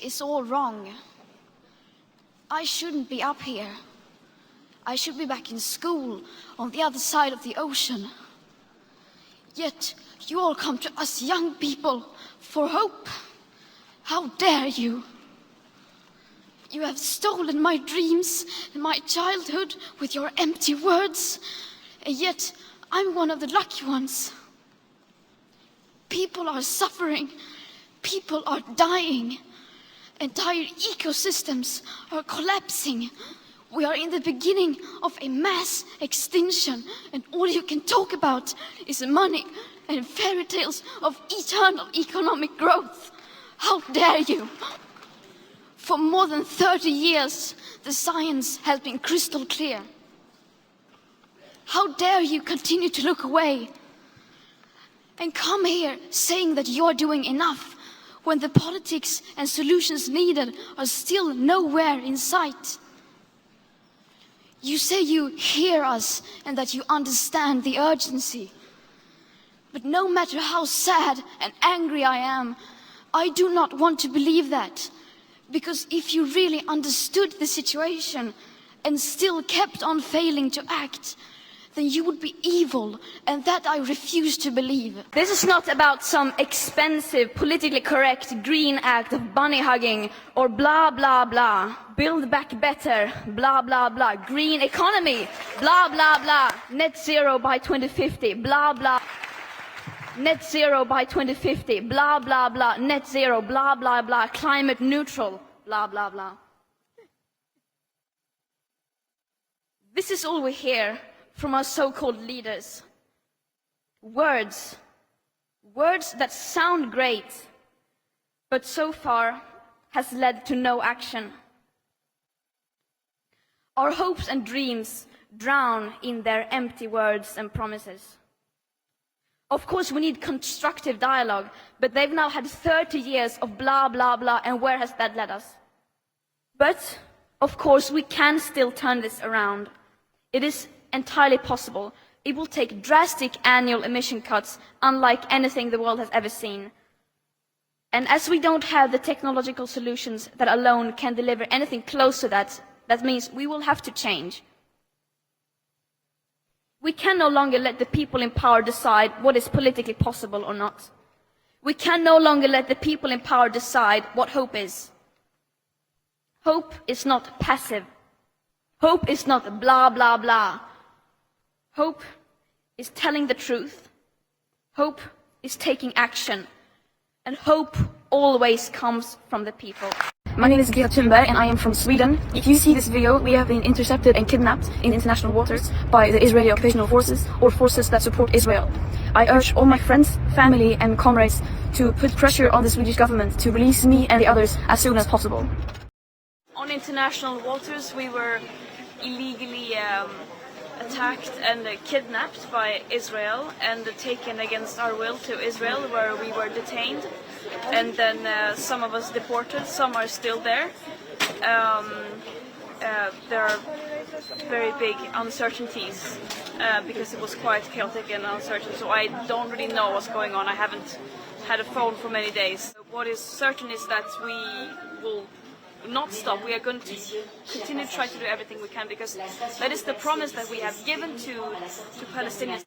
is all wrong. I shouldn't be up here. I should be back in school on the other side of the ocean. Yet you all come to us young people for hope. How dare you? You have stolen my dreams and my childhood with your empty words, and yet I'm one of the lucky ones. People are suffering, people are dying, entire ecosystems are collapsing. We are in the beginning of a mass extinction, and all you can talk about is money and fairy tales of eternal economic growth. How dare you? For more than 30 years, the science has been crystal clear. How dare you continue to look away and come here saying that you're doing enough when the politics and solutions needed are still nowhere in sight? You say you hear us and that you understand the urgency. But no matter how sad and angry I am, I do not want to believe that. Because if you really understood the situation and still kept on failing to act, then you would be evil, and that I refuse to believe. This is not about some expensive, politically correct green act of bunny hugging or blah, blah, blah. Build back better, blah, blah, blah. Green economy, blah, blah, blah. Net zero by 2050, blah, blah. Net zero by 2050, blah, blah, blah. Net zero, blah, blah, blah. Climate neutral, blah, blah, blah. This is all we hear from our so-called leaders. Words that sound great, but so far has led to no action. Our hopes and dreams drown in their empty words and promises. Of course, we need constructive dialogue, but they've now had 30 years of blah, blah, blah, and where has that led us? But, of course, we can still turn this around. It is entirely possible. It will take drastic annual emission cuts unlike anything the world has ever seen. And as we don't have the technological solutions that alone can deliver anything close to that, that means we will have to change. We can no longer let the people in power decide what is politically possible or not. We can no longer let the people in power decide what hope is. Hope is not passive. Hope is not blah, blah, blah. Hope is telling the truth. Hope is taking action. And hope always comes from the people. My name is Greta Thunberg and I am from Sweden. If you see this video, we have been intercepted and kidnapped in international waters by the Israeli occupational forces or forces that support Israel. I urge all my friends, family and comrades to put pressure on the Swedish government to release me and the others as soon as possible. On international waters, we were illegally attacked and kidnapped by Israel and taken against our will to Israel, where we were detained, and then some of us deported, some are still there. There are very big uncertainties because it was quite chaotic and uncertain, so I don't really know what's going on. I haven't had a phone for many days. What is certain is that we will not stop. We are going to continue to try to do everything we can, because that is the promise that we have given to Palestinians.